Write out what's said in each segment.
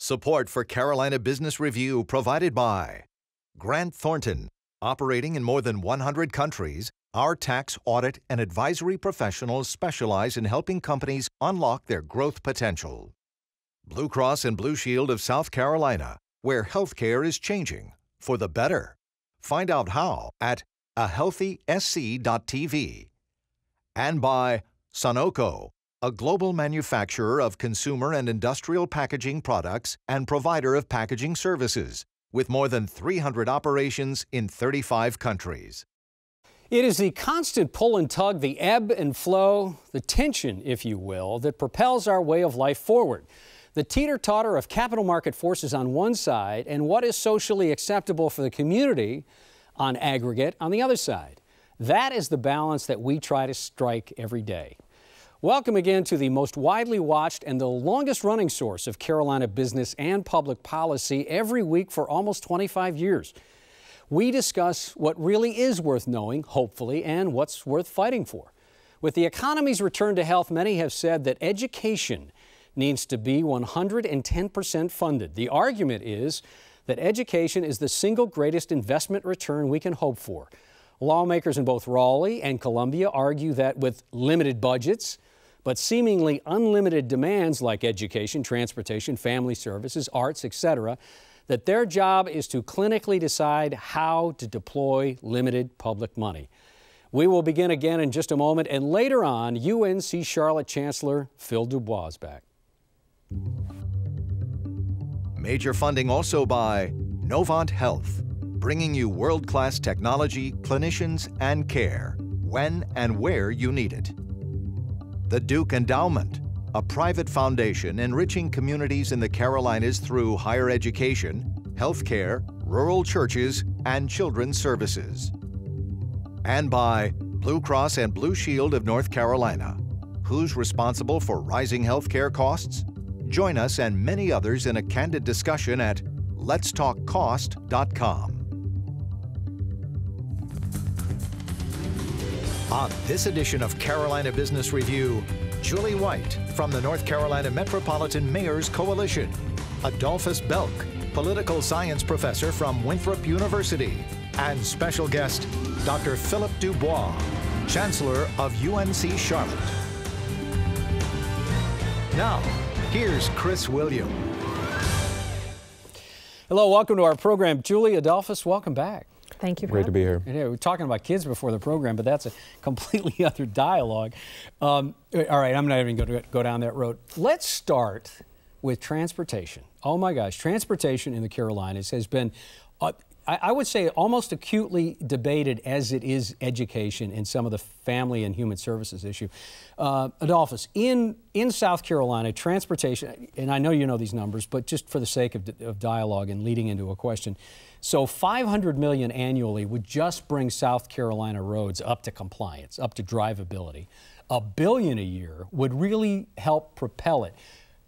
Support for Carolina Business Review provided by Grant Thornton. Operating in more than 100 countries, our tax, audit, and advisory professionals specialize in helping companies unlock their growth potential. Blue Cross and Blue Shield of South Carolina, where healthcare is changing for the better. Find out how at ahealthysc.tv. And by Sunoco, a global manufacturer of consumer and industrial packaging products and provider of packaging services, with more than 300 operations in 35 countries. It is the constant pull and tug, the ebb and flow, the tension, if you will, that propels our way of life forward. The teeter-totter of capital market forces on one side and what is socially acceptable for the community on aggregate on the other side. That is the balance that we try to strike every day. Welcome again to the most widely watched and the longest running source of Carolina business and public policy every week for almost 25 years. We discuss what really is worth knowing, hopefully, and what's worth fighting for. With the economy's return to health, many have said that education needs to be 110% funded. The argument is that education is the single greatest investment return we can hope for. Lawmakers in both Raleigh and Columbia argue that with limited budgets, but seemingly unlimited demands like education, transportation, family services, arts, etc., that their job is to clinically decide how to deploy limited public money. We will begin again in just a moment, and later on, UNC Charlotte Chancellor Phil Dubois is back. Major funding also by Novant Health, bringing you world-class technology, clinicians, and care when and where you need it. The Duke Endowment, a private foundation enriching communities in the Carolinas through higher education, healthcare, rural churches, and children's services. And by Blue Cross and Blue Shield of North Carolina. Who's responsible for rising healthcare costs? Join us and many others in a candid discussion at letstalkcost.com. On this edition of Carolina Business Review, Julie White from the North Carolina Metropolitan Mayors Coalition, Adolphus Belk, political science professor from Winthrop University, and special guest, Dr. Philip Dubois, Chancellor of UNC Charlotte. Now, here's Chris William. Hello, welcome to our program. Julie, Adolphus, welcome back. Thank you. Great to be here. Yeah, we were talking about kids before the program, but that's a completely other dialogue. All right, I'm not even going to go down that road. Let's start with transportation. Oh my gosh, transportation in the Carolinas has been, I would say, almost acutely debated as it is education and some of the family and human services issue. Adolphus, in South Carolina, transportation, and I know you know these numbers, but just for the sake of dialogue and leading into a question, so $500 million annually would just bring South Carolina roads up to compliance, up to drivability. $1 billion a year would really help propel it.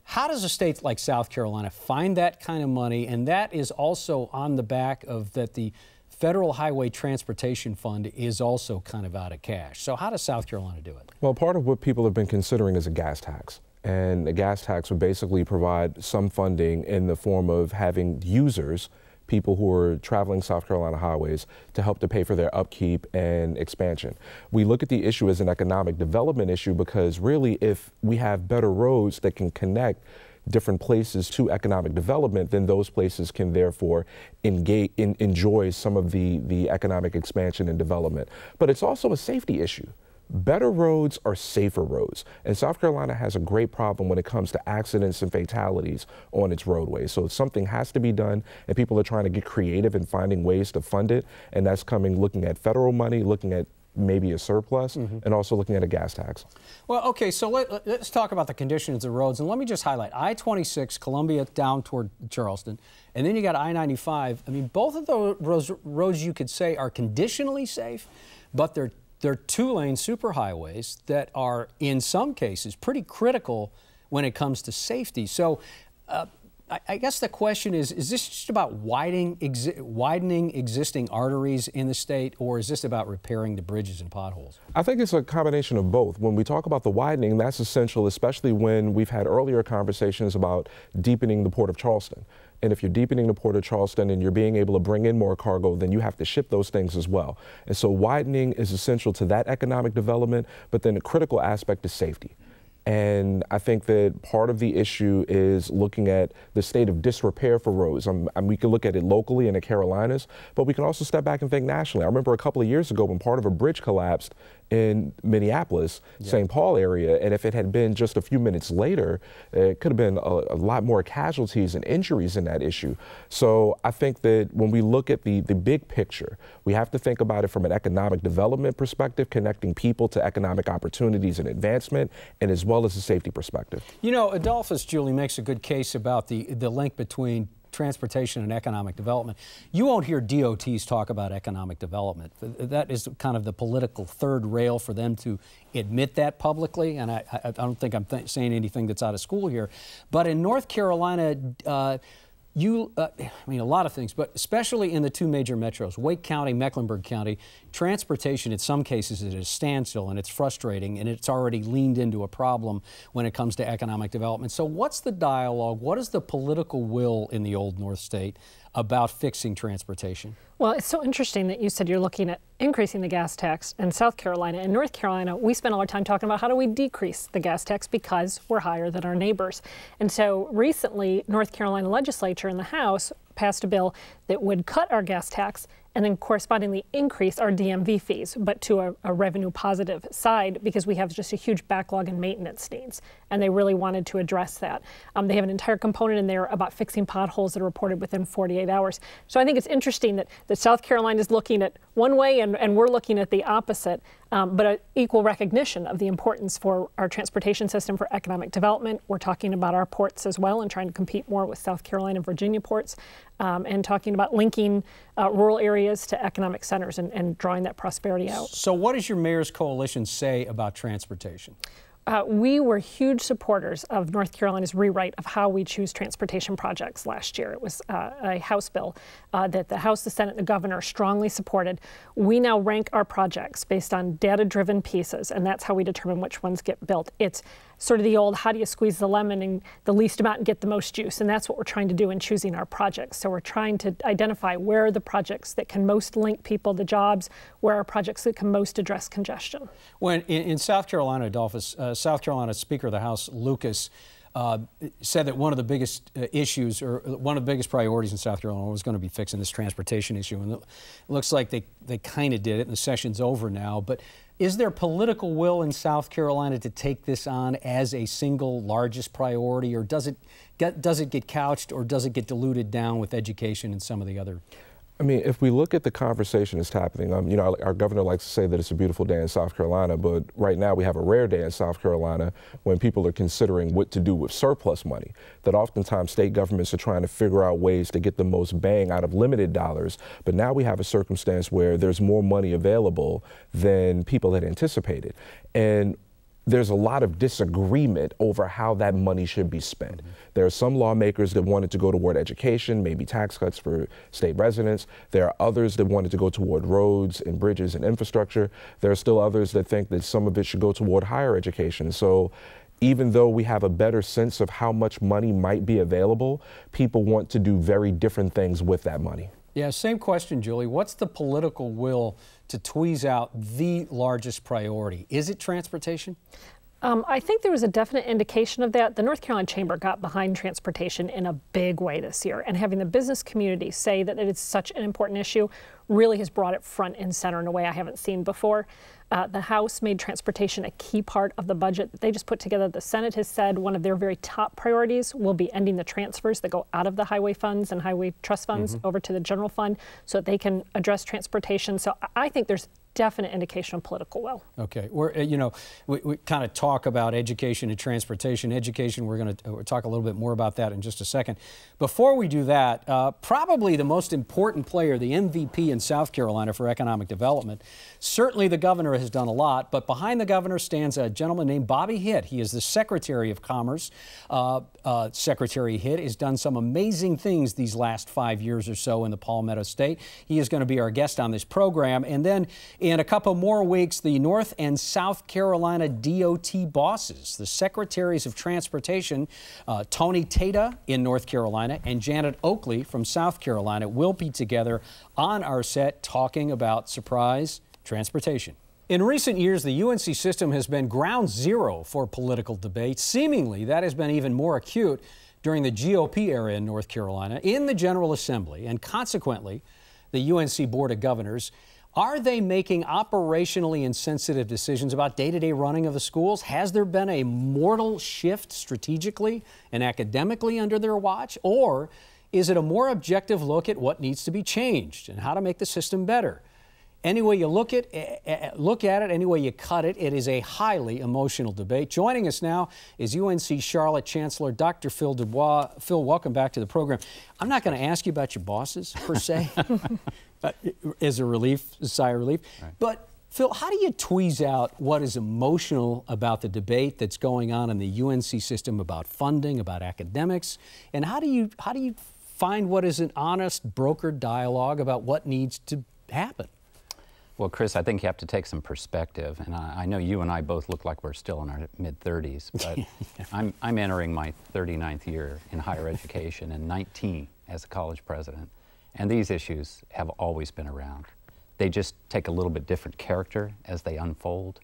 How does a state like South Carolina find that kind of money? And that is also on the back of that the Federal Highway Transportation Fund is also kind of out of cash. So how does South Carolina do it? Well, part of what people have been considering is a gas tax. And a gas tax would basically provide some funding in the form of having users, people who are traveling South Carolina highways, to help to pay for their upkeep and expansion. We look at the issue as an economic development issue because really if we have better roads that can connect different places to economic development, then those places can therefore enjoy some of the economic expansion and development. But it's also a safety issue. Better roads are safer roads. And South Carolina has a great problem when it comes to accidents and fatalities on its roadways. So something has to be done, and people are trying to get creative in finding ways to fund it. And that's looking at federal money, looking at maybe a surplus, and also looking at a gas tax. Well, okay, so let's talk about the conditions of roads. And let me just highlight I-26, Columbia down toward Charleston, and then you got I-95. I mean, both of those roads you could say are conditionally safe, but they're two-lane superhighways that are, in some cases, pretty critical when it comes to safety. So I guess the question is this just about widening existing arteries in the state, or is this about repairing the bridges and potholes? I think it's a combination of both. When we talk about the widening, that's essential, especially when we've had earlier conversations about deepening the Port of Charleston. And if you're deepening the Port of Charleston and you're being able to bring in more cargo, then you have to ship those things as well. And so widening is essential to that economic development, but then the critical aspect is safety. And I think that part of the issue is looking at the state of disrepair for roads. We can look at it locally in the Carolinas, but we can also step back and think nationally. I remember a couple of years ago when part of a bridge collapsed in Minneapolis, St. Paul area, and if it had been just a few minutes later, it could have been a lot more casualties and injuries in that issue. So I think that when we look at the big picture, we have to think about it from an economic development perspective, connecting people to economic opportunities and advancement, and as well as a safety perspective. You know, Adolphus, Julie, makes a good case about the link between transportation and economic development. You won't hear DOTs talk about economic development. That is kind of the political third rail for them to admit that publicly, and I don't think I'm saying anything that's out of school here. But in North Carolina, I mean, a lot of things, but especially in the two major metros, Wake County, Mecklenburg County, transportation in some cases is at a standstill, and it's frustrating, and it's already leaned into a problem when it comes to economic development. So what's the dialogue? What is the political will in the Old North State about fixing transportation? Well, it's so interesting that you said you're looking at increasing the gas tax in South Carolina. In North Carolina, we spend all our time talking about how do we decrease the gas tax because we're higher than our neighbors. And so recently, North Carolina legislature in the House passed a bill that would cut our gas tax and then correspondingly increase our DMV fees, but to a revenue positive side because we have just a huge backlog in maintenance needs. And they really wanted to address that. They have an entire component in there about fixing potholes that are reported within 48 hours. So I think it's interesting that South Carolina is looking at one way and we're looking at the opposite, but an equal recognition of the importance for our transportation system for economic development. We're talking about our ports as well and trying to compete more with South Carolina and Virginia ports, and talking about linking rural areas to economic centers and drawing that prosperity out. So what does your mayor's coalition say about transportation? We were huge supporters of North Carolina's rewrite of how we choose transportation projects last year. It was a House bill that the House, the Senate, and the governor strongly supported. We now rank our projects based on data-driven pieces, and that's how we determine which ones get built. It's sort of the old, how do you squeeze the lemon and the least amount and get the most juice? And that's what we're trying to do in choosing our projects. So we're trying to identify where are the projects that can most link people to jobs, where are projects that can most address congestion. When in South Carolina, Adolphus, South Carolina Speaker of the House, Lucas, said that one of the biggest issues, or one of the biggest priorities in South Carolina was going to be fixing this transportation issue. And it looks like they kind of did it, and the session's over now. But is there political will in South Carolina to take this on as a single largest priority, or does it get couched, or does it get diluted down with education and some of the other? I mean, if we look at the conversation that's happening, you know, our governor likes to say that it's a beautiful day in South Carolina, but right now we have a rare day in South Carolina when people are considering what to do with surplus money. That oftentimes state governments are trying to figure out ways to get the most bang out of limited dollars, but now we have a circumstance where there's more money available than people had anticipated. And there's a lot of disagreement over how that money should be spent. There are some lawmakers that wanted to go toward education, maybe tax cuts for state residents. There are others that wanted to go toward roads and bridges and infrastructure. There are still others that think that some of it should go toward higher education. So even though we have a better sense of how much money might be available, people want to do very different things with that money. Yeah, same question, Julie. What's the political will to tweeze out the largest priority? Is it transportation? I think there was a definite indication of that. The North Carolina Chamber got behind transportation in a big way this year, and having the business community say that it's such an important issue really has brought it front and center in a way I haven't seen before. The House made transportation a key part of the budget that they just put together. The Senate has said one of their very top priorities will be ending the transfers that go out of the highway funds and highway trust funds over to the general fund so that they can address transportation. So I think there's definite indication of political will. Okay, you know, we kind of talk about education and transportation. Education, we're going to talk a little bit more about that in just a second. Before we do that, probably the most important player, the MVP in South Carolina for economic development. Certainly the governor has done a lot, but behind the governor stands a gentleman named Bobby Hitt. He is the Secretary of Commerce. Secretary Hitt has done some amazing things these last 5 years or so in the Palmetto State. He is going to be our guest on this program. And then in a couple more weeks, the North and South Carolina DOT bosses, the Secretaries of Transportation, Tony Tata in North Carolina and Janet Oakley from South Carolina, will be together on our set talking about, surprise, transportation. In recent years, the UNC system has been ground zero for political debate. Seemingly, that has been even more acute during the GOP era in North Carolina, in the General Assembly, and consequently, the UNC Board of Governors. Are they making operationally insensitive decisions about day-to-day running of the schools? Has there been a mortal shift strategically and academically under their watch? Or is it a more objective look at what needs to be changed and how to make the system better? Any way you look at it, any way you cut it, it is a highly emotional debate. Joining us now is UNC Charlotte Chancellor Dr. Phil Dubois. Phil, welcome back to the program. I'm not going to ask you about your bosses, per se, as a sigh of relief. Right. But, Phil, how do you tweeze out what is emotional about the debate that's going on in the UNC system about funding, about academics? And how do you find what is an honest, brokered dialogue about what needs to happen? Well, Chris, I think you have to take some perspective, and I know you and I both look like we're still in our mid-30s, but I'm entering my 39th year in higher education and 19 as a college president, and these issues have always been around. They just take a little bit different character as they unfold.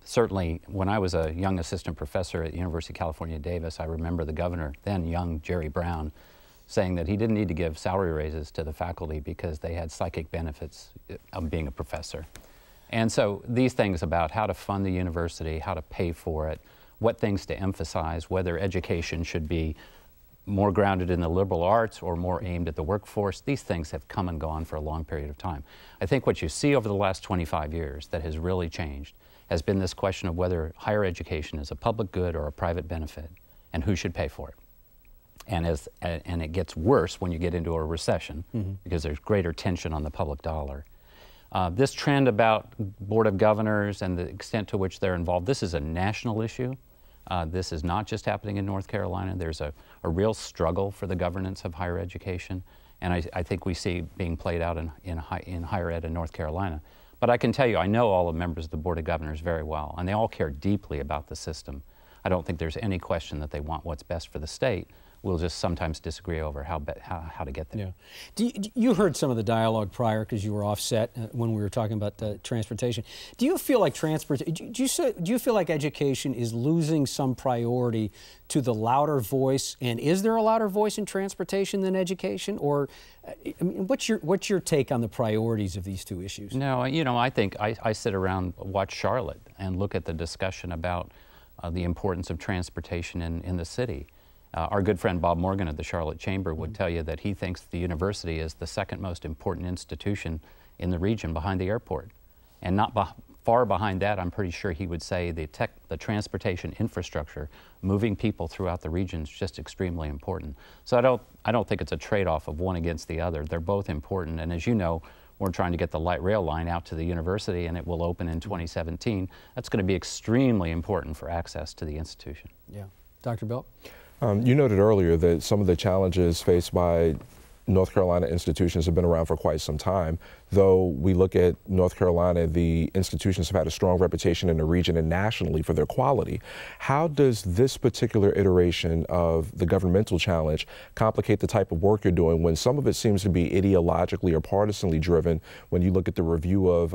Certainly, when I was a young assistant professor at the University of California, Davis, I remember the governor, then young Jerry Brown, saying that he didn't need to give salary raises to the faculty because they had psychic benefits of being a professor. And so these things about how to fund the university, how to pay for it, what things to emphasize, whether education should be more grounded in the liberal arts or more aimed at the workforce, these things have come and gone for a long period of time. I think what you see over the last 25 years that has really changed has been this question of whether higher education is a public good or a private benefit, and who should pay for it. And it gets worse when you get into a recession, because there's greater tension on the public dollar. This trend about Board of Governors and the extent to which they're involved, this is a national issue. This is not just happening in North Carolina. There's a real struggle for the governance of higher education, and I think we see being played out in higher ed in North Carolina. But I can tell you, I know all the members of the Board of Governors very well, and they all care deeply about the system. I don't think there's any question that they want what's best for the state. We'll just sometimes disagree over how to get there. Yeah. You heard some of the dialogue prior because you were offset when we were talking about transportation. Do you feel like do you feel like education is losing some priority to the louder voice? And is there a louder voice in transportation than education? Or I mean, what's your take on the priorities of these two issues? No, you know, I think I sit around, watch Charlotte, and look at the discussion about the importance of transportation in the city. Our good friend Bob Morgan at the Charlotte Chamber would tell you that he thinks the university is the second most important institution in the region behind the airport. And not far behind that, I'm pretty sure he would say the transportation infrastructure, moving people throughout the region, is just extremely important. So I don't think it's a trade-off of one against the other. They're both important, and as you know, we're trying to get the light rail line out to the university, and it will open in 2017. That's going to be extremely important for access to the institution. Yeah. Dr. Belk? You noted earlier that some of the challenges faced by North Carolina institutions have been around for quite some time. Though we look at North Carolina, the institutions have had a strong reputation in the region and nationally for their quality. How does this particular iteration of the governmental challenge complicate the type of work you're doing when some of it seems to be ideologically or partisanly driven when you look at the review of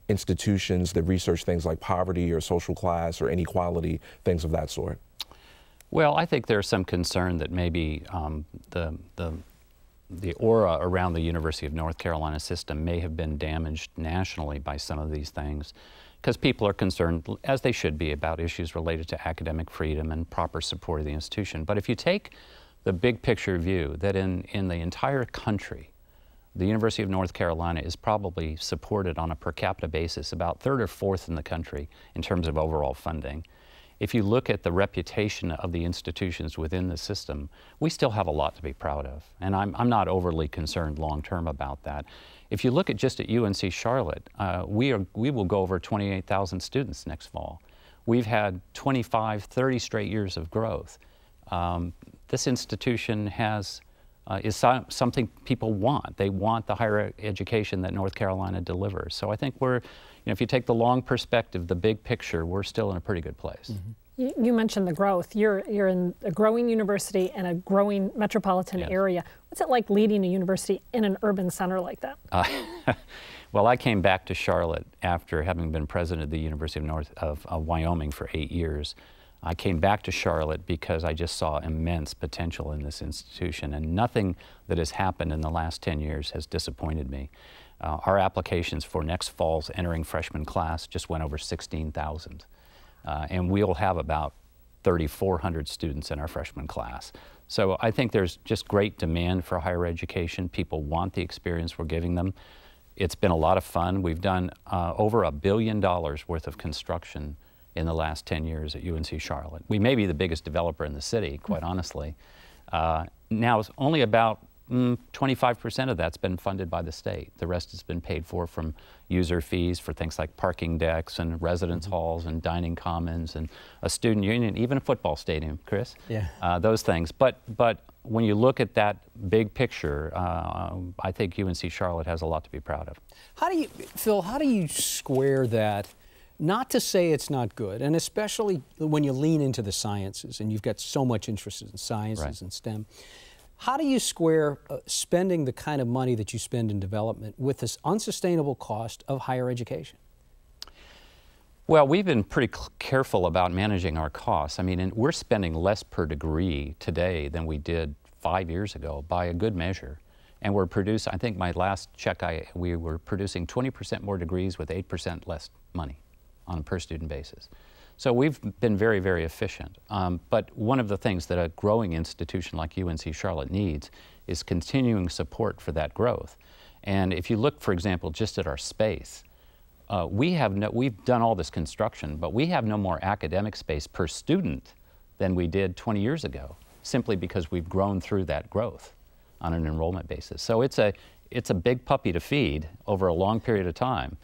institutions that research things like poverty or social class or inequality, things of that sort? Well, I think there's some concern that maybe the aura around the University of North Carolina system may have been damaged nationally by some of these things, because people are concerned, as they should be, about issues related to academic freedom and proper support of the institution. But if you take the big picture view that in the entire country, the University of North Carolina is probably supported on a per capita basis about third or fourth in the country in terms of overall funding. If you look at the reputation of the institutions within the system, we still have a lot to be proud of. And I'm not overly concerned long term about that. If you look at just at UNC Charlotte, we will go over 28,000 students next fall. We've had 25, 30 straight years of growth. This institution is something people want. They want the higher education that North Carolina delivers. So I think if you take the long perspective, the big picture, we're still in a pretty good place. Mm-hmm. You mentioned the growth. You're in a growing university and a growing metropolitan area. What's it like leading a university in an urban center like that? Well, I came back to Charlotte after having been president of the University of Wyoming for 8 years. I came back to Charlotte because I just saw immense potential in this institution, and nothing that has happened in the last 10 years has disappointed me. Our applications for next fall's entering freshman class just went over 16,000, and we'll have about 3,400 students in our freshman class. So I think there's just great demand for higher education. People want the experience we're giving them. It's been a lot of fun. We've done over $1 billion worth of construction in the last 10 years at UNC Charlotte. We may be the biggest developer in the city, quite honestly. Now it's only about 25% of that's been funded by the state. The rest has been paid for from user fees for things like parking decks and residence halls and dining commons and a student union, even a football stadium, Chris. Yeah. Those things. But when you look at that big picture, I think UNC Charlotte has a lot to be proud of. Phil, how do you square that? Not to say it's not good, and especially when you lean into the sciences and you've got so much interest in sciences and STEM. How do you square spending the kind of money that you spend in development with this unsustainable cost of higher education? Well, we've been pretty careful about managing our costs. I mean, we're spending less per degree today than we did 5 years ago by a good measure. And we're producing, I think my last check, we were producing 20% more degrees with 8% less money on a per student basis. So we've been very, very efficient. But one of the things that a growing institution like UNC Charlotte needs is continuing support for that growth. And if you look, for example, just at our space, we've done all this construction, but we have no more academic space per student than we did 20 years ago, simply because we've grown through that growth on an enrollment basis. So it's a big puppy to feed over a long period of time.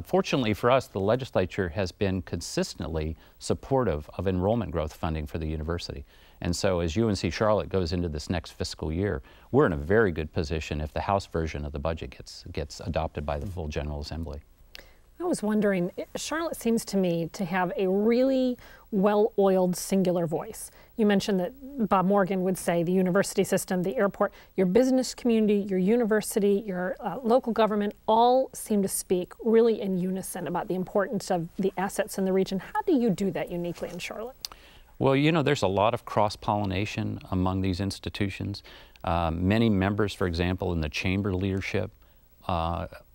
Fortunately for us, the legislature has been consistently supportive of enrollment growth funding for the university. And so as UNC Charlotte goes into this next fiscal year, we're in a very good position if the House version of the budget gets adopted by the full General Assembly. I was wondering, Charlotte seems to me to have a really well-oiled singular voice. You mentioned that Bob Morgan would say the university system, the airport, your business community, your university, your local government all seem to speak really in unison about the importance of the assets in the region. How do you do that uniquely in Charlotte? Well, you know, there's a lot of cross-pollination among these institutions. Many members, for example, in the chamber leadership,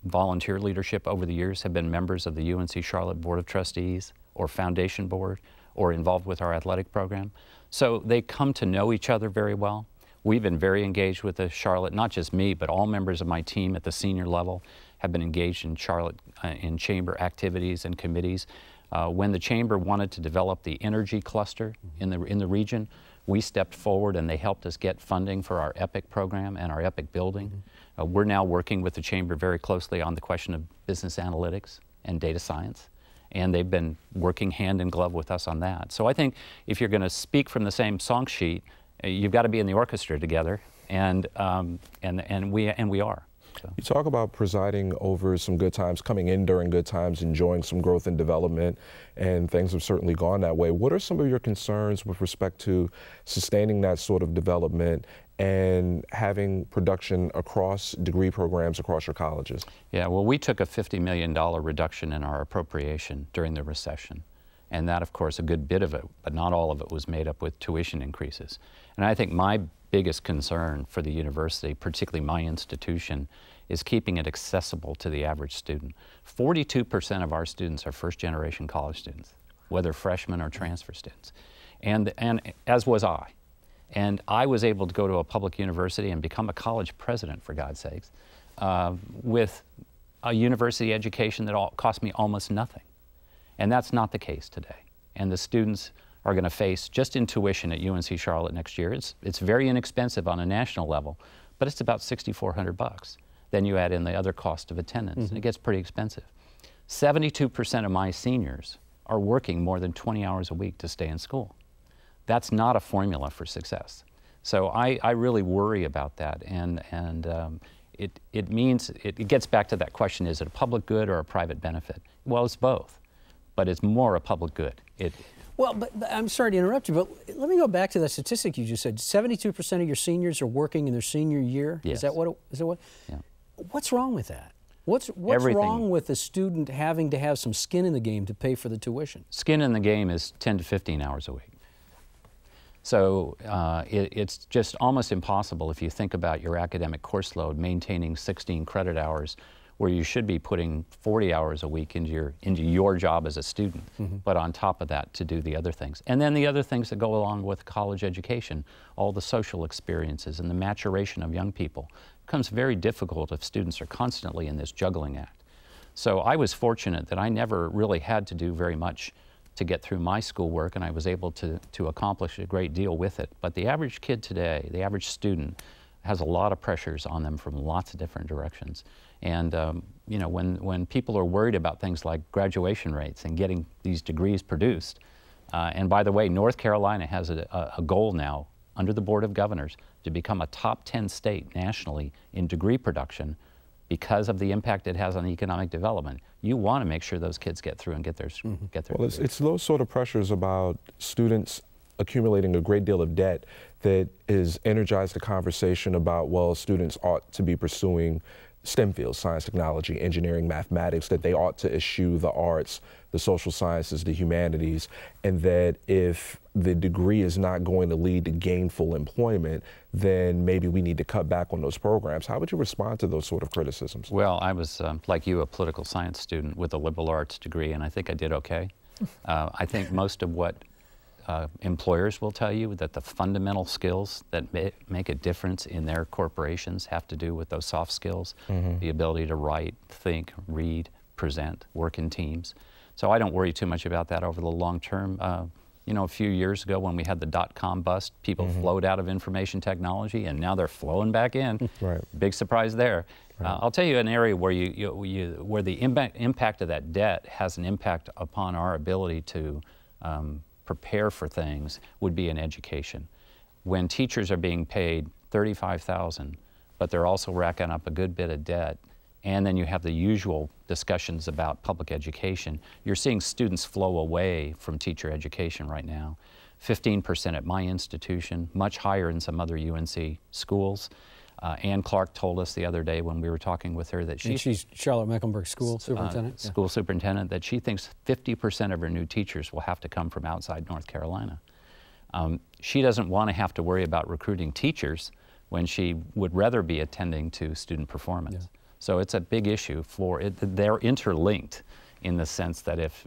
volunteer leadership over the years have been members of the UNC Charlotte Board of Trustees or Foundation Board or involved with our athletic program. So they come to know each other very well. We've been very engaged with the Charlotte, not just me, but all members of my team at the senior level have been engaged in Charlotte in chamber activities and committees. When the chamber wanted to develop the energy cluster in the region, we stepped forward and they helped us get funding for our EPIC program and our EPIC building. We're now working with the chamber very closely on the question of business analytics and data science, and they've been working hand in glove with us on that. So I think if you're going to speak from the same song sheet, you've got to be in the orchestra together, and we are. So. You talk about presiding over some good times, coming in during good times, enjoying some growth and development, and things have certainly gone that way. What are some of your concerns with respect to sustaining that sort of development and having production across degree programs across your colleges? Yeah, well, we took a $50 million reduction in our appropriation during the recession. And that, of course, a good bit of it, but not all of it, was made up with tuition increases. And I think my biggest concern for the university, particularly my institution, is keeping it accessible to the average student. 42% of our students are first-generation college students, whether freshmen or transfer students, and as was I. And I was able to go to a public university and become a college president, for God's sakes, with a university education that cost me almost nothing. And that's not the case today. And the students are going to face, just in tuition at UNC Charlotte next year, it's very inexpensive on a national level, but it's about $6,400. Then you add in the other cost of attendance, and it gets pretty expensive. 72% of my seniors are working more than 20 hours a week to stay in school. That's not a formula for success. So I really worry about that, and it means, it gets back to that question, is it a public good or a private benefit? Well, it's both, but it's more a public good. Well, but I'm sorry to interrupt you, but let me go back to that statistic you just said. 72% of your seniors are working in their senior year? Yes. Is that what? Yeah. What's wrong with that? What's wrong with a student having to have some skin in the game to pay for the tuition? Skin in the game is 10 to 15 hours a week. So it's just almost impossible, if you think about your academic course load, maintaining 16 credit hours where you should be putting 40 hours a week into your job as a student, but on top of that to do the other things. And then the other things that go along with college education, all the social experiences and the maturation of young people, becomes very difficult if students are constantly in this juggling act. So I was fortunate that I never really had to do very much to get through my schoolwork, and I was able to accomplish a great deal with it. But the average kid today, the average student, has a lot of pressures on them from lots of different directions. And you know, when people are worried about things like graduation rates and getting these degrees produced, and by the way, North Carolina has a goal now under the Board of Governors to become a top 10 state nationally in degree production because of the impact it has on economic development. You want to make sure those kids get through and get their Well, it's those sort of pressures about students accumulating a great deal of debt that has energized the conversation about, well, students ought to be pursuing STEM fields, science, technology, engineering, mathematics, that they ought to eschew the arts, the social sciences, the humanities, and that if the degree is not going to lead to gainful employment, then maybe we need to cut back on those programs. How would you respond to those sort of criticisms? Well, I was, like you, a political science student with a liberal arts degree, and I think I did okay. I think most of what employers will tell you, that the fundamental skills that make a difference in their corporations have to do with those soft skills, the ability to write, think, read, present, work in teams. So I don't worry too much about that over the long term. You know, a few years ago when we had the dot-com bust, people flowed out of information technology, and now they're flowing back in. Right. Big surprise there. Right. I'll tell you an area where where the impact of that debt has an impact upon our ability to prepare for things would be in education. When teachers are being paid $35,000, but they're also racking up a good bit of debt, and then you have the usual discussions about public education, you're seeing students flow away from teacher education right now. 15% at my institution, much higher in some other UNC schools. Ann Clark told us the other day when we were talking with her that she's Charlotte Mecklenburg School Superintendent? School Superintendent, that she thinks 50% of her new teachers will have to come from outside North Carolina. She doesn't want to have to worry about recruiting teachers when she would rather be attending to student performance. Yeah. So it's a big issue for it. They're interlinked in the sense that if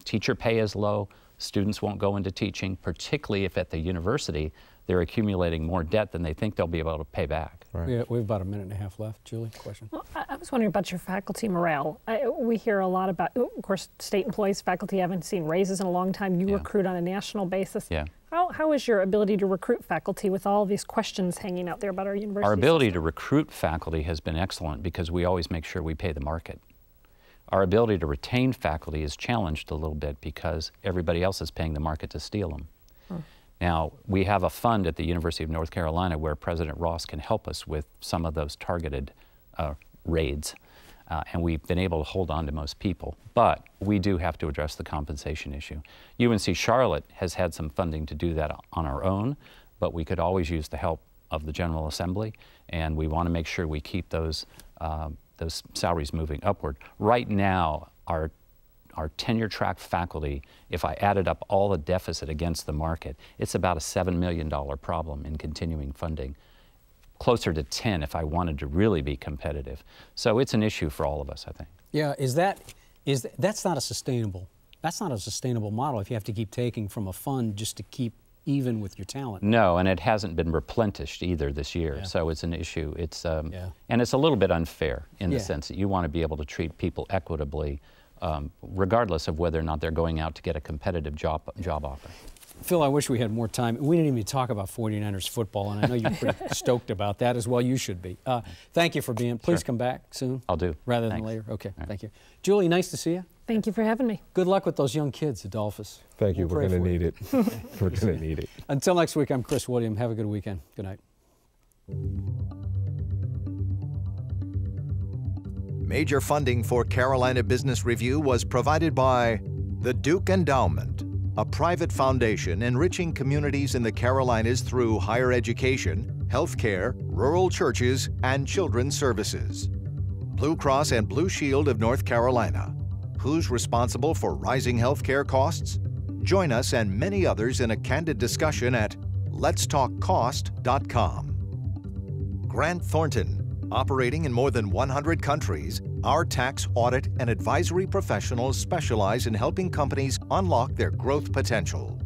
teacher pay is low, students won't go into teaching, particularly if at the university they're accumulating more debt than they think they'll be able to pay back. Right. Yeah, we have about a minute and a half left. Julie, question? Well, I was wondering about your faculty morale. We hear a lot about, of course, state employees, faculty haven't seen raises in a long time. You recruit on a national basis. Yeah. How is your ability to recruit faculty with all these questions hanging out there about our university Our ability system? to recruit faculty has been excellent because we always make sure we pay the market. Our ability to retain faculty is challenged a little bit because everybody else is paying the market to steal them. Now, we have a fund at the University of North Carolina where President Ross can help us with some of those targeted raids, and we've been able to hold on to most people. But we do have to address the compensation issue. UNC Charlotte has had some funding to do that on our own, but we could always use the help of the General Assembly, and we want to make sure we keep those salaries moving upward. Right now, our tenure track faculty, if I added up all the deficit against the market, it's about a $7 million problem in continuing funding. Closer to 10 if I wanted to really be competitive. So it's an issue for all of us, I think. Yeah, that's not a sustainable model if you have to keep taking from a fund just to keep even with your talent. No, and it hasn't been replenished either this year, Yeah. so it's an issue. It's and it's a little bit unfair in the sense that you want to be able to treat people equitably, regardless of whether or not they're going out to get a competitive job offer. Phil, I wish we had more time. We didn't even talk about 49ers football, and I know you're pretty stoked about that as well. You should be. Thank you for being. Please come back soon. I'll do. Rather than Thanks. later. Okay, Right. thank you. Julie, nice to see you. Thank you for having me. Good luck with those young kids, Adolphus. Thank you. We'll We're pray going to for you. need it. We're going to need it. Until next week, I'm Chris William. Have a good weekend. Good night. Major funding for Carolina Business Review was provided by the Duke Endowment, a private foundation enriching communities in the Carolinas through higher education, healthcare, rural churches, and children's services. Blue Cross and Blue Shield of North Carolina. Who's responsible for rising healthcare costs? Join us and many others in a candid discussion at letstalkcost.com. Grant Thornton. Operating in more than 100 countries, our tax, audit, and advisory professionals specialize in helping companies unlock their growth potential.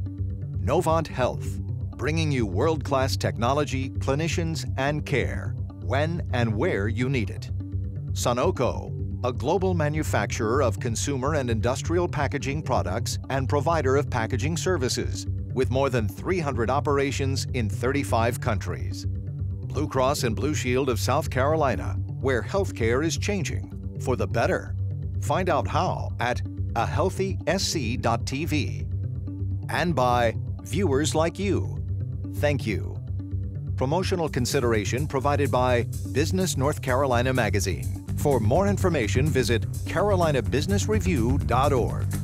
Novant Health, bringing you world-class technology, clinicians, and care, when and where you need it. Sunoco, a global manufacturer of consumer and industrial packaging products and provider of packaging services, with more than 300 operations in 35 countries. Blue Cross and Blue Shield of South Carolina, where healthcare is changing for the better. Find out how at ahealthysc.tv. And by viewers like you. Thank you. Promotional consideration provided by Business North Carolina Magazine. For more information, visit carolinabusinessreview.org.